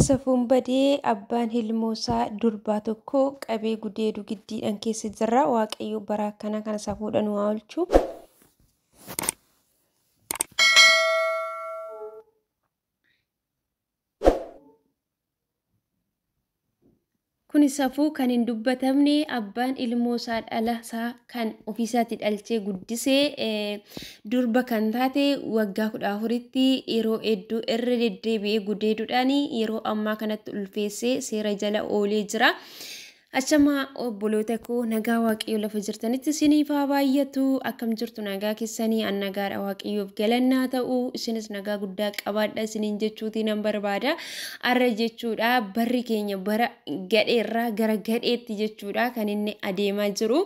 Safuun badee abbaan hilmoosaa durbaa tokko qabee gudeedu giddiidhaan keessa jira. Waaqayyo bara kana safuudhaan waa oolchu. Kuni safuu kan hin dubbatamne abbaan ilmoosaa dhalasaa kan ofiisaatti dhalchee guddisee durba kan taate waggaa 14tti yeroo hedduu irra deddeebi'ee gudeeduudhaan yeroo ammaa kanatti ulfeessee seera jala oolee jira. Achama obboloota koo nagaa waaqayyo lafa jirtanitti isiniif haa baay'atu. Akkam jirtu nagaa keessanii an nagaadha waaqayyoof galannaa ta'u isinis nagaa guddaa qabaadha isiniin jechuuti nan barbaada. Arra jechuudha barri keenya bara gadheerraa gara gadheetti jechuudha kan inni adeemaa jiru.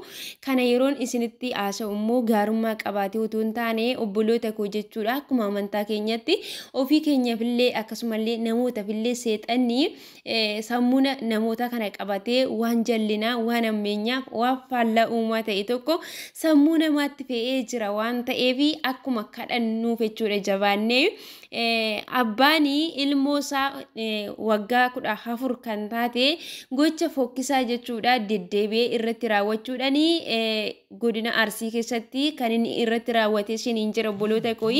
Kana yeroon isinitti haasa'u immoo gaarummaa qabaatee utuu hin taane obboloota koo jechuudha akkuma amantaa keenyatti ofii keenyaafillee akkasumallee namootaafillee seexanni sammuu namoota kana qabatee waan jallinaa waan ammeenyaaf waan faallaa uumaa ta'e tokko sammuu namaatti fe'ee jira waan ta'eef akkuma kadhannuuf jechuudha jabaannee abbaani ilmoosaa waggaa 14 kan taate gocha fokkisaa jechuudha deddeebi'ee irratti raawwachuudhaan godina Arsii keessatti kan inni irratti raawwate isiniin jira obboloota koo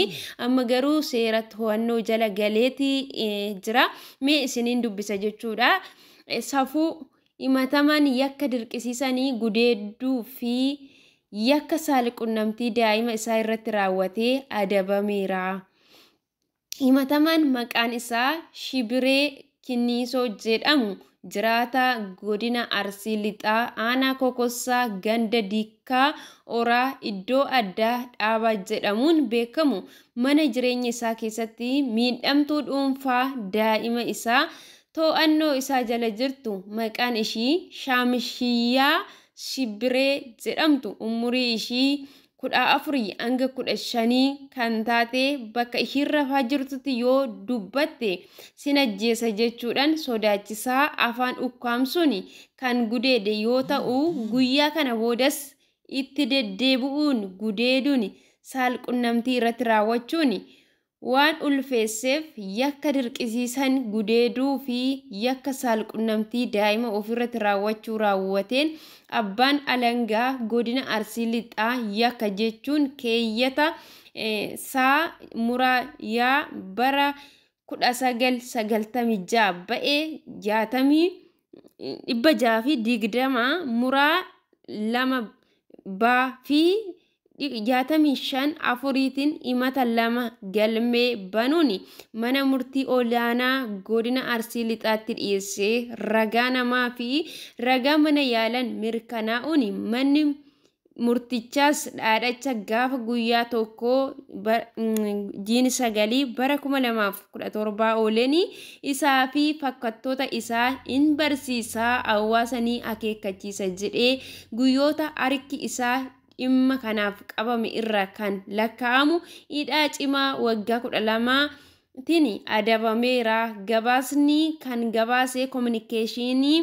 amma garuu seera to'annoo jala galeeti jira mee isiniin dubbisa jechuudha safuu himataman yakka dirqisiisanii gudeedduu fi yakka saalqunnamtii daa'ima isaa irratti raawwatee adabameera. Himataman maqaan isaa Shibiree Kinniisoo jedhamu jiraata godina Arsii lixaa aanaa Kokossaa ganda Dikkaa Oraa iddoo addaa Dhaabaa jedhamuun beekamu mana jireenya isaa keessatti miidhamtuu dhuunfaa daa'ima isaa to'annoo isaa jala jirtu maqaan ishii Shaamishiyaa Shibiree jedhamtu umurii ishii 14 hanga 15 kan taate bakka ishiin rafaa jirtutti yoo dubbatte sinajjeessa jechuudhaan sodaachisaa afaan ukkaamsuun kan gudeede yoo ta'u guyyaa kana boodas itti deddeebi'uun gudeeduun saalqunnamtii irratti raawwachuun waan ulfeesseef yakka dirqisiisan gudeeduu fi yakka saalqunnamtii daa'ima ofirratti raawwachuu raawwateen abbaan alangaa godina Arsii lixaa yakka jechuun keeyyata saa muraayaa bara 1996 ba'ee 620 muraa 2 baa fi 65 afuriitiin himata 2 galmee banuun mana murtii olaanaa godina Arsii lixaatti dhiyeessee ragaa namaa fi ragaa mana yaalan mirkanaa'uun manni murtichaas dhaadhacha gaafa guyyaa tokko jiini 9 bara 2017 ooleen isaa fi fakkattoota isaa in barsiisaa hawaasanii akeekkachiisa jedhee guyyoota harki isaa dhimma kanaaf qabame irraa kan lakkaa'amu hidhaa cimaa waggaa 12 tiin adabameera. Gabaasni kan gabaasee kominikeeshinii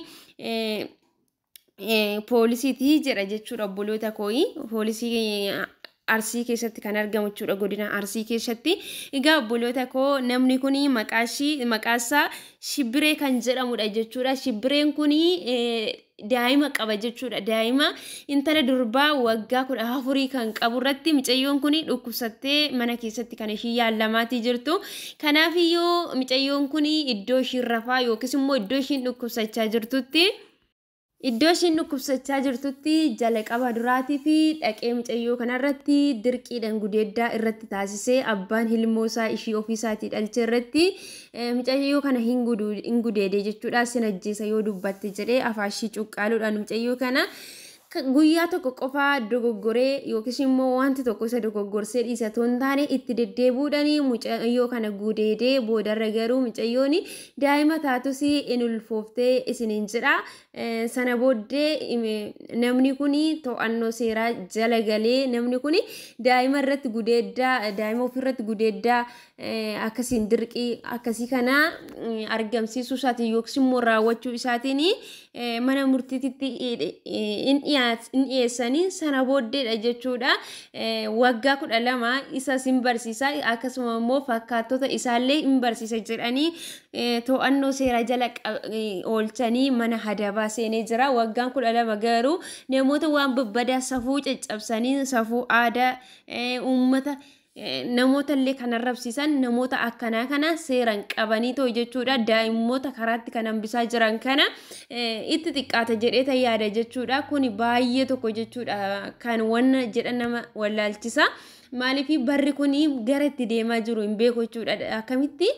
poolisiitii jedha jechuudha obboloota koo poolisii Arsii keessatti kan argamu jechuudha godina Arsii keessatti. Egaa obboloota koo namni kun maqaasaa Shibiree kan jedhamudha jechuudha. Shibireen kun daa'ima qaba jechuudha. Daa'ima intala durbaa waggaa 14 kan qabu irratti micayyoon kun dhukkubsattee mana keessatti kan ishii yaallamaatii jirtu. Kanaaf iyyuu micayyoon kun iddoo ishiin rafaa yookiis immoo iddoo ishiin dhukkubsachaa jirtutti iddoo ishiin dhukkubsachaa jirtutti jalqaba duraatii fi dhaqee micayyoo kanarratti dirqiidhaan gudeeddaa irratti taasisee abbaan hilmoosaa ishii ofiisaatii dhalche irratti micayyoo kana hin gudeede jechuudha. Sinajjeessa yoo dubbatte jedhee afaashii cuqqaaluudhaan micayyoo kana guyyaa tokko qofaa dogoggoree yookiis immoo wanti tokko isa dogoggorsee dhiisa toon taane itti deddeebuudhaan mucayyoo kana gudeedee boodarra garuu mucayyoon daa'ima taatus in ulfooftee isiniin jedha. Sana booddee namni kun to'annoo seeraa jala galee namni kun daa'ima irratti gudeeddaa daa'ima ofirratti gudeeddaa akkasiin dirqii akkasii kana argamsiisuu isaatiin yookiis immoo raawwachuu isaatiin mana murtiititti in dhiyeessanii sana booddeedha jechuudha. Waggaa 12 isa sin barsiisa akkasuma immoo fakkaattota isaallee in barsiisa jedhanii to'annoo seera jala oolchanii mana hadabaa seenee jira. Waggaan 12 garuu namoota waan babbadaa safuu caccabsanii safuu aadaa uummata namoota illee kan arrabsiisan namoota akkanaa kana seeran qabanii too jechuudha. Daa'immoota karaatti kan hambisaa jiran kana itti xiqqaata jedhee yaada jechuudha. Kuni baay'ee tokko jechuudha kan wanna jedhan nama wallaalchisa. Maaliif barri kuni gara itti deemaa jiru hin beeku jechuudha. Akkamitti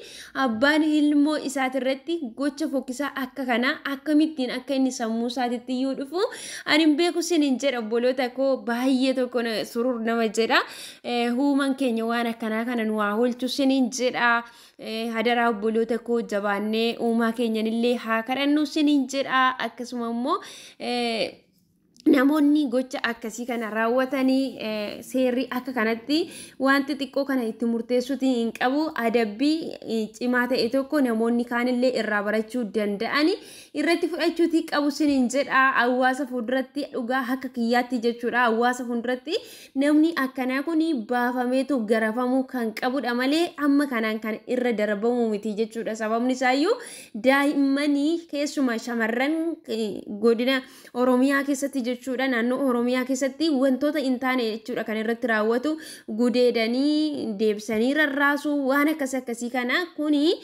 abbaan ilmoo isaatirratti gocha fokkisaa akka kana akkamittiin akka inni sammuu isaatitti iyyuu dhufu ani hin beeku sinin jedha obboloota koo baay'ee tokko surur nama jedha. Huuman keenya waan akkanaa kana nu haa oolchu sinin jedha. Hadaraa obboloota koo jabaannee uumaa keenyanillee haa kadhannu sinin jedha. Akkasuma immoo namoonni gocha akkasii kana raawwatanii seerri akka kanatti wanti xiqqoo kana itti murteessuuti hin qabu. Adabbii cimaa ta'e tokko namoonni kaanillee irraa barachuu danda'ani irratti fudhachuuti qabu sinin jedha. Hawaasa fuulduratti dhugaa akka kiyyaatti jechuudha. Hawaasa fuulduratti namni akkanaa kun baafameetu garafamuu kan qabudha malee amma kanaan kan irra darbamu miti jechuudha. Sababni isaayyuu daa'immanii keessumaa shamarran godina Oromiyaa keessatti jechuudha. Naannoo Oromiyaa keessatti wantoota hin taane jechuudha kan irratti raawwatu gudeedanii deebisanii rarraasu waan akkasii kana kuni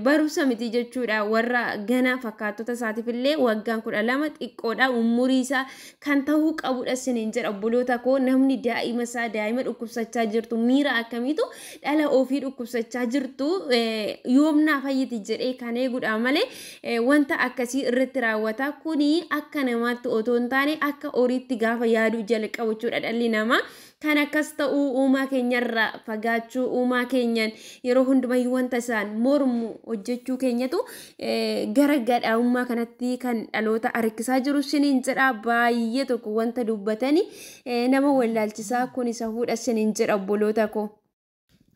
barumsa miti jechuudha. Warra gana fakkaattota isaatiif illee waggaan 12 xiqqoodha umurii isaa kan ta'uu qabudha sinin jedha obboloota koo. Namni daa'ima dhukkubsachaa jirtu miira akkamiitu dhala ofii dhukkubsachaa jirtu yoomnaa fayyiti jedhee kan eegudha malee wanta akkasii irratti raawwata. Kuni akka namaatti otoo hin taane akka horiitti gaafa yaaduu jalqabu jechuudha dhalli namaa. Kan akkas ta'uu uumaa keenyarraa fagaachuu uumaa keenyan yeroo hundumayyuu wanta isaan mormu hojjechuu keenyatu gara gadhaa'ummaa kanatti kan dhaloota harkisaa jiru sinin jedha. Baay'ee tokko wanta dubbatanii nama wallaalchisaa kun isa fuudha sinin jedha obboloota koo.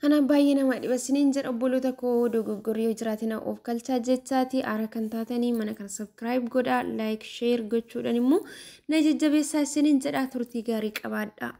Kana baay'ee nama dhiba sinin jedha obboloota koo. Dogoggorrii yoo jiraatina of galchaa jechaati. Aara kan taatanii mana kana subscribe godhaa, like, share gochuudhaan immoo na jajjabeessaa sinin jedha. Turtii gaarii qabaadhaa.